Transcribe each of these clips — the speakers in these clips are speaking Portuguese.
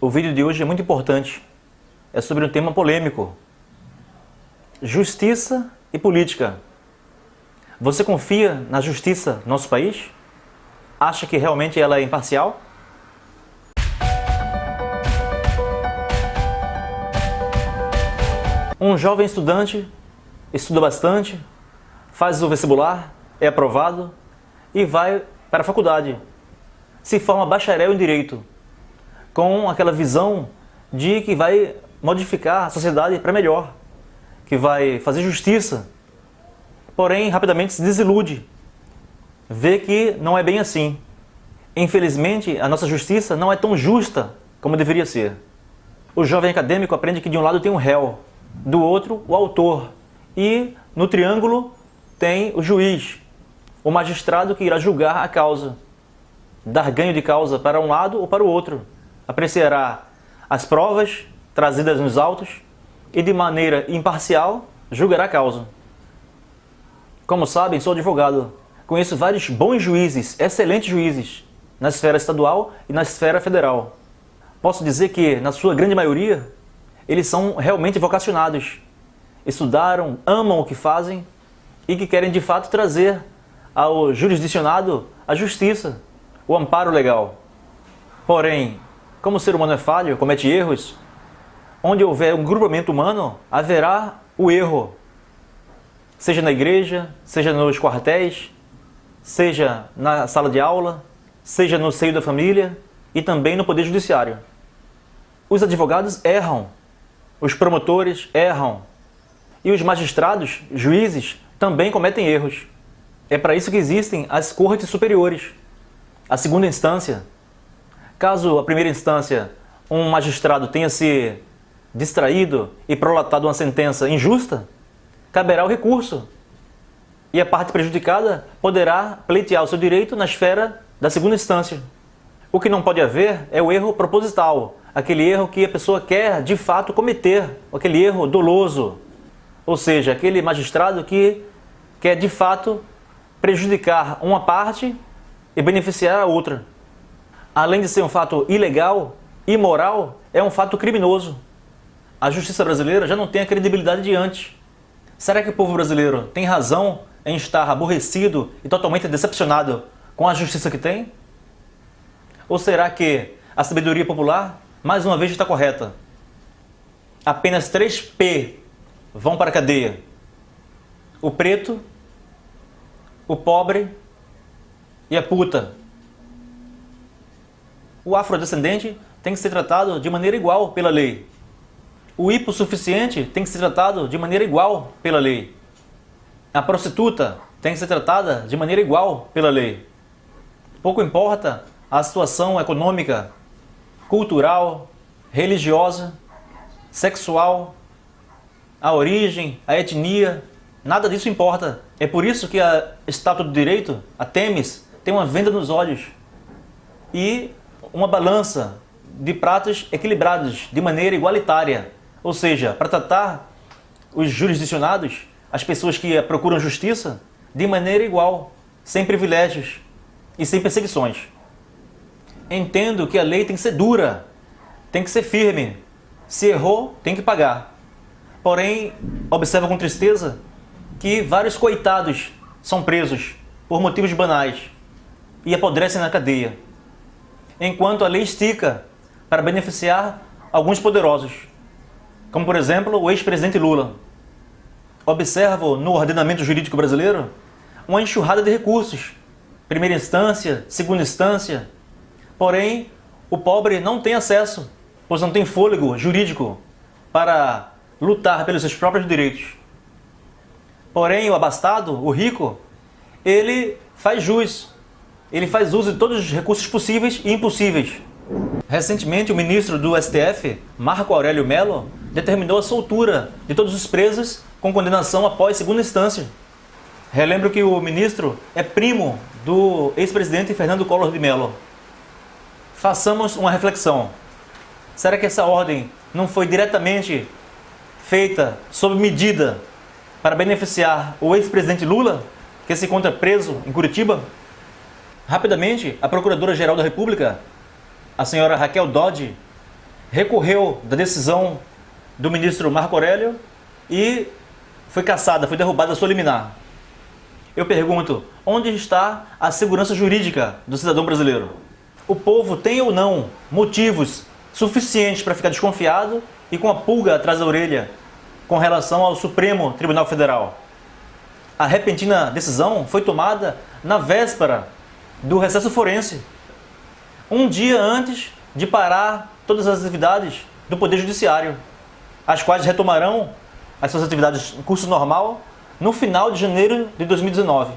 O vídeo de hoje é muito importante. É sobre um tema polêmico. Justiça e política. Você confia na justiça do nosso país? Acha que realmente ela é imparcial? Um jovem estudante estuda bastante, faz o vestibular, é aprovado e vai para a faculdade. Se forma bacharel em Direito, com aquela visão de que vai modificar a sociedade para melhor, que vai fazer justiça. Porém, rapidamente se desilude, vê que não é bem assim. Infelizmente, a nossa justiça não é tão justa como deveria ser. O jovem acadêmico aprende que de um lado tem o réu, do outro o autor, e no triângulo tem o juiz, o magistrado que irá julgar a causa, dar ganho de causa para um lado ou para o outro, apreciará as provas trazidas nos autos e de maneira imparcial julgará a causa. Como sabem, sou advogado, conheço vários bons juízes, excelentes juízes, na esfera estadual e na esfera federal. Posso dizer que, na sua grande maioria, eles são realmente vocacionados, estudaram, amam o que fazem e que querem de fato trazer ao jurisdicionado a justiça, o amparo legal. Porém, como o ser humano é falho, comete erros, onde houver um grupamento humano, haverá o erro. Seja na igreja, seja nos quartéis, seja na sala de aula, seja no seio da família e também no poder judiciário. Os advogados erram, os promotores erram e os magistrados, juízes, também cometem erros. É para isso que existem as cortes superiores, a segunda instância. Caso a primeira instância um magistrado tenha se distraído e prolatado uma sentença injusta, caberá o recurso e a parte prejudicada poderá pleitear o seu direito na esfera da segunda instância. O que não pode haver é o erro proposital, aquele erro que a pessoa quer de fato cometer, aquele erro doloso, ou seja, aquele magistrado que quer de fato prejudicar uma parte e beneficiar a outra. Além de ser um fato ilegal, imoral, é um fato criminoso. A justiça brasileira já não tem a credibilidade de antes. Será que o povo brasileiro tem razão em estar aborrecido e totalmente decepcionado com a justiça que tem? Ou será que a sabedoria popular, mais uma vez, está correta? Apenas 3P vão para a cadeia. O preto, o pobre e a puta. O afrodescendente tem que ser tratado de maneira igual pela lei. O hipossuficiente tem que ser tratado de maneira igual pela lei. A prostituta tem que ser tratada de maneira igual pela lei. Pouco importa a situação econômica, cultural, religiosa, sexual, a origem, a etnia, nada disso importa. É por isso que a Estátua do Direito, a Têmis, tem uma venda nos olhos e uma balança de pratos equilibrados, de maneira igualitária. Ou seja, para tratar os jurisdicionados, as pessoas que procuram justiça, de maneira igual, sem privilégios e sem perseguições. Entendo que a lei tem que ser dura, tem que ser firme. Se errou, tem que pagar. Porém, observo com tristeza que vários coitados são presos por motivos banais e apodrecem na cadeia, enquanto a lei estica para beneficiar alguns poderosos, como por exemplo o ex-presidente Lula. Observo no ordenamento jurídico brasileiro uma enxurrada de recursos, primeira instância, segunda instância, porém o pobre não tem acesso, pois não tem fôlego jurídico para lutar pelos seus próprios direitos. Porém o abastado, o rico, ele faz jus, ele faz uso de todos os recursos possíveis e impossíveis. Recentemente, o ministro do STF, Marco Aurélio Mello, determinou a soltura de todos os presos com condenação após segunda instância. Relembro que o ministro é primo do ex-presidente Fernando Collor de Mello. Façamos uma reflexão. Será que essa ordem não foi diretamente feita sob medida para beneficiar o ex-presidente Lula, que se encontra preso em Curitiba? Rapidamente, a Procuradora-Geral da República, a senhora Raquel Dodge, recorreu da decisão do ministro Marco Aurélio e foi cassada, foi derrubada a sua liminar. Eu pergunto, onde está a segurança jurídica do cidadão brasileiro? O povo tem ou não motivos suficientes para ficar desconfiado e com a pulga atrás da orelha com relação ao Supremo Tribunal Federal? A repentina decisão foi tomada na véspera do recesso forense, um dia antes de parar todas as atividades do Poder Judiciário, as quais retomarão as suas atividades em curso normal no final de janeiro de 2019.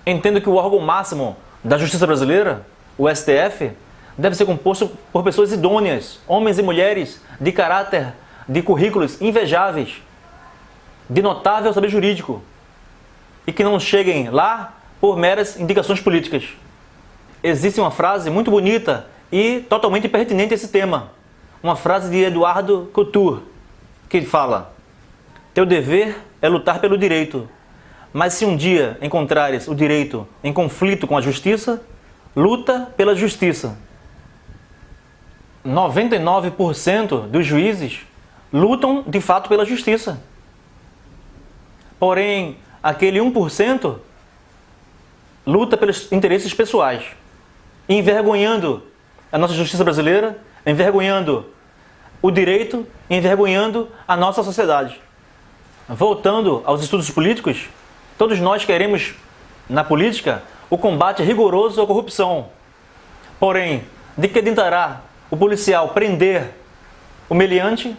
Entendo que o órgão máximo da Justiça brasileira, o STF, deve ser composto por pessoas idôneas, homens e mulheres de caráter, de currículos invejáveis, de notável saber jurídico, e que não cheguem lá por meras indicações políticas. Existe uma frase muito bonita e totalmente pertinente a esse tema. Uma frase de Eduardo Couture, que fala: teu dever é lutar pelo direito, mas se um dia encontrares o direito em conflito com a justiça, luta pela justiça. 99% dos juízes lutam de fato pela justiça. Porém, aquele 1% luta pelos interesses pessoais, envergonhando a nossa justiça brasileira, envergonhando o direito, envergonhando a nossa sociedade. Voltando aos estudos políticos, todos nós queremos, na política, o combate rigoroso à corrupção. Porém, de que adiantará o policial prender o meliante,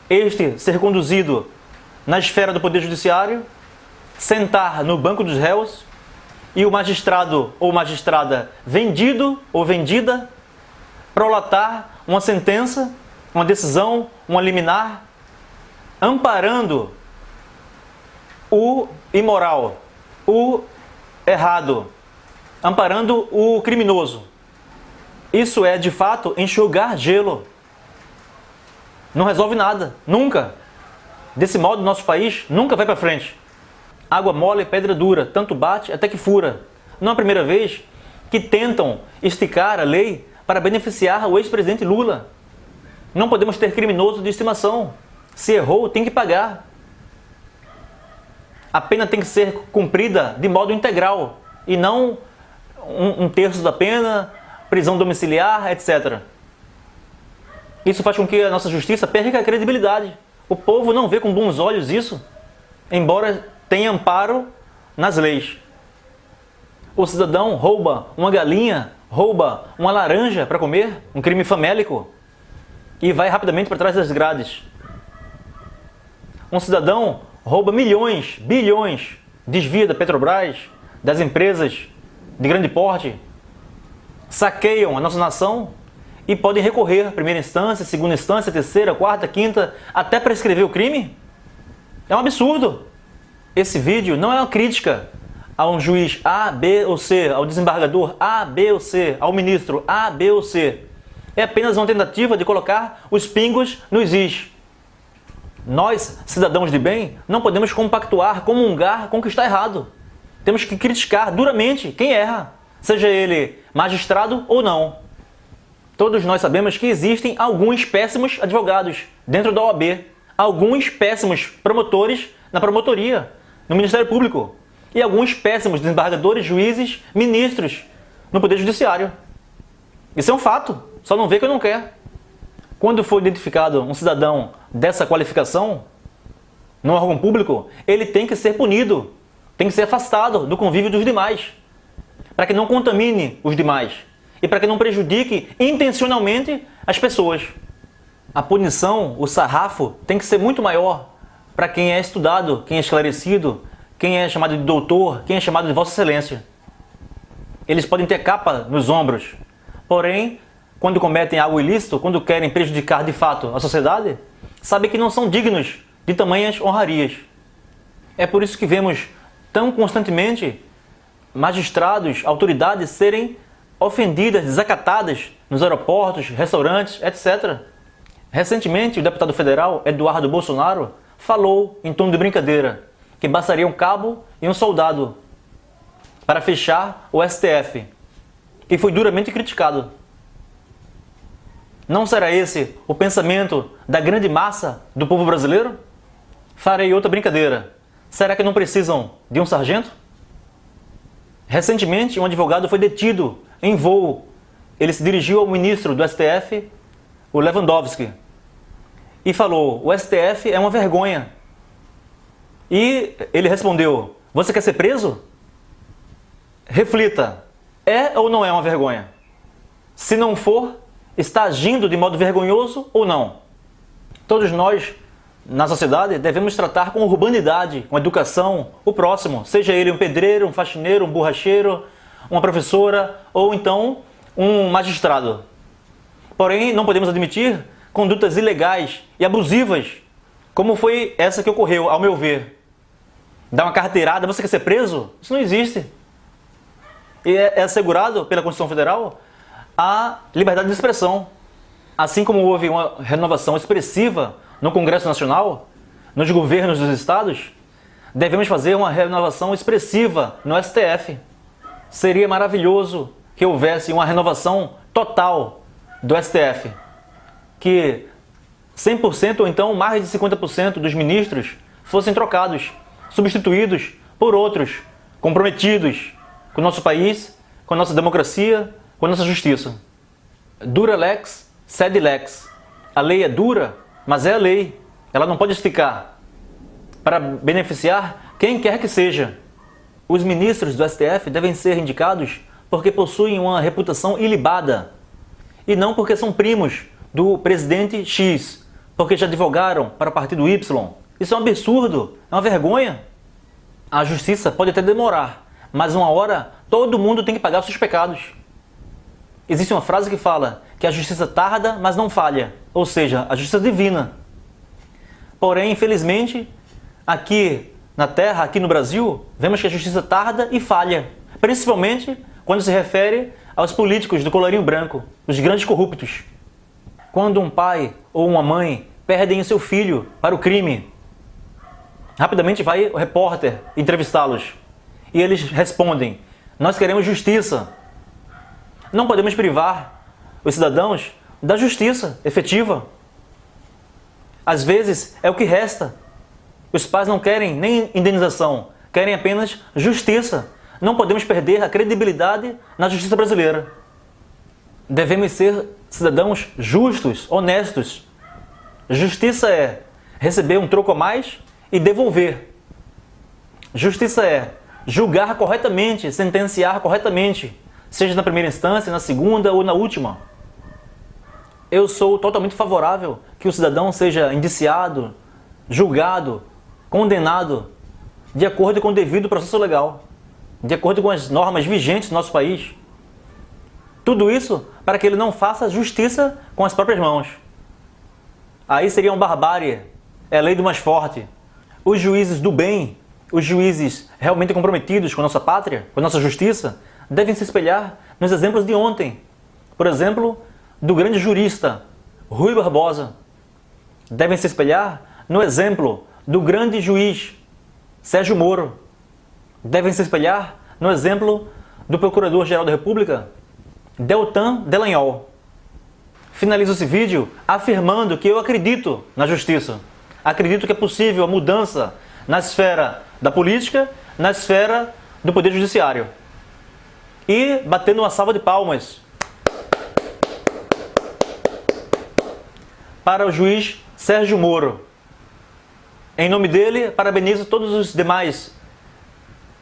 este ser conduzido na esfera do Poder Judiciário, sentar no banco dos réus e o magistrado ou magistrada vendido ou vendida prolatar uma sentença, uma decisão, uma liminar, amparando o imoral, o errado, amparando o criminoso. Isso é, de fato, enxugar gelo. Não resolve nada, nunca. Desse modo, nosso país nunca vai para frente. Água mole, pedra dura, tanto bate até que fura. Não é a primeira vez que tentam esticar a lei para beneficiar o ex-presidente Lula. Não podemos ter criminoso de estimação. Se errou, tem que pagar. A pena tem que ser cumprida de modo integral e não um terço da pena, prisão domiciliar, etc. Isso faz com que a nossa justiça perca a credibilidade. O povo não vê com bons olhos isso, embora tenha amparo nas leis. O cidadão rouba uma galinha, rouba uma laranja para comer, um crime famélico, e vai rapidamente para trás das grades. Um cidadão rouba milhões, bilhões, desvia da Petrobras, das empresas de grande porte, saqueiam a nossa nação e podem recorrer à primeira instância, segunda instância, terceira, quarta, quinta, até prescrever o crime. É um absurdo. Esse vídeo não é uma crítica a um juiz A, B ou C, ao desembargador A, B ou C, ao ministro A, B ou C. É apenas uma tentativa de colocar os pingos nos is. Nós, cidadãos de bem, não podemos compactuar, comungar com o que está errado. Temos que criticar duramente quem erra, seja ele magistrado ou não. Todos nós sabemos que existem alguns péssimos advogados dentro da OAB, alguns péssimos promotores na promotoria, no Ministério Público, e alguns péssimos desembargadores, juízes, ministros no Poder Judiciário. Isso é um fato, só não vê que não quer. Quando for identificado um cidadão dessa qualificação no órgão público, ele tem que ser punido, tem que ser afastado do convívio dos demais, para que não contamine os demais e para que não prejudique intencionalmente as pessoas. A punição, o sarrafo, tem que ser muito maior para quem é estudado, quem é esclarecido, quem é chamado de doutor, quem é chamado de Vossa Excelência. Eles podem ter capa nos ombros, porém, quando cometem algo ilícito, quando querem prejudicar de fato a sociedade, sabem que não são dignos de tamanhas honrarias. É por isso que vemos tão constantemente magistrados, autoridades serem ofendidas, desacatadas nos aeroportos, restaurantes, etc. Recentemente, o deputado federal Eduardo Bolsonaro falou, em tom de brincadeira, que bastaria um cabo e um soldado para fechar o STF, e foi duramente criticado. Não será esse o pensamento da grande massa do povo brasileiro? Farei outra brincadeira. Será que não precisam de um sargento? Recentemente, um advogado foi detido em voo. Ele se dirigiu ao ministro do STF, o Lewandowski, e falou: o STF é uma vergonha. E ele respondeu: você quer ser preso? Reflita, é ou não é uma vergonha? Se não for, está agindo de modo vergonhoso ou não? Todos nós, na sociedade, devemos tratar com urbanidade, com educação, o próximo, seja ele um pedreiro, um faxineiro, um borracheiro, uma professora ou então um magistrado. Porém, não podemos admitir condutas ilegais e abusivas, como foi essa que ocorreu, ao meu ver. Dar uma carteirada, você quer ser preso? Isso não existe. E é assegurado pela Constituição Federal a liberdade de expressão. Assim como houve uma renovação expressiva no Congresso Nacional, nos governos dos estados, devemos fazer uma renovação expressiva no STF. Seria maravilhoso que houvesse uma renovação total do STF, que 100% ou então mais de 50% dos ministros fossem trocados, substituídos por outros comprometidos com o nosso país, com a nossa democracia, com a nossa justiça. Dura lex, sed lex. A lei é dura, mas é a lei. Ela não pode esticar para beneficiar quem quer que seja. Os ministros do STF devem ser indicados porque possuem uma reputação ilibada e não porque são primos do presidente X, porque já advogaram para o partido Y. Isso é um absurdo, é uma vergonha. A justiça pode até demorar, mas uma hora todo mundo tem que pagar os seus pecados. Existe uma frase que fala que a justiça tarda, mas não falha, ou seja, a justiça divina. Porém, infelizmente, aqui na Terra, aqui no Brasil, vemos que a justiça tarda e falha, principalmente quando se refere aos políticos do colarinho branco, os grandes corruptos. Quando um pai ou uma mãe perdem o seu filho para o crime, rapidamente vai o repórter entrevistá-los e eles respondem: nós queremos justiça. Não podemos privar os cidadãos da justiça efetiva. Às vezes é o que resta. Os pais não querem nem indenização, querem apenas justiça. Não podemos perder a credibilidade na justiça brasileira. Devemos ser cidadãos justos, honestos. Justiça é receber um troco a mais e devolver. Justiça é julgar corretamente, sentenciar corretamente, seja na primeira instância, na segunda ou na última. Eu sou totalmente favorável que o cidadão seja indiciado, julgado, condenado, de acordo com o devido processo legal, de acordo com as normas vigentes do nosso país. Tudo isso para que ele não faça justiça com as próprias mãos. Aí seria uma barbárie, é a lei do mais forte. Os juízes do bem, os juízes realmente comprometidos com a nossa pátria, com a nossa justiça, devem se espelhar nos exemplos de ontem. Por exemplo, do grande jurista Rui Barbosa. Devem se espelhar no exemplo do grande juiz Sérgio Moro. Devem se espelhar no exemplo do Procurador-Geral da República Deltan Dallagnol. Finalizo esse vídeo afirmando que eu acredito na justiça. Acredito que é possível a mudança na esfera da política, na esfera do poder judiciário. E batendo uma salva de palmas para o juiz Sérgio Moro. Em nome dele, parabenizo todos os demais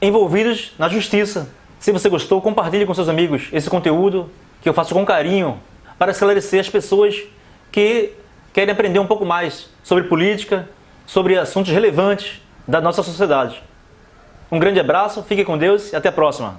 envolvidos na justiça. Se você gostou, compartilhe com seus amigos esse conteúdo que eu faço com carinho para esclarecer as pessoas que querem aprender um pouco mais sobre política, sobre assuntos relevantes da nossa sociedade. Um grande abraço, fique com Deus e até a próxima.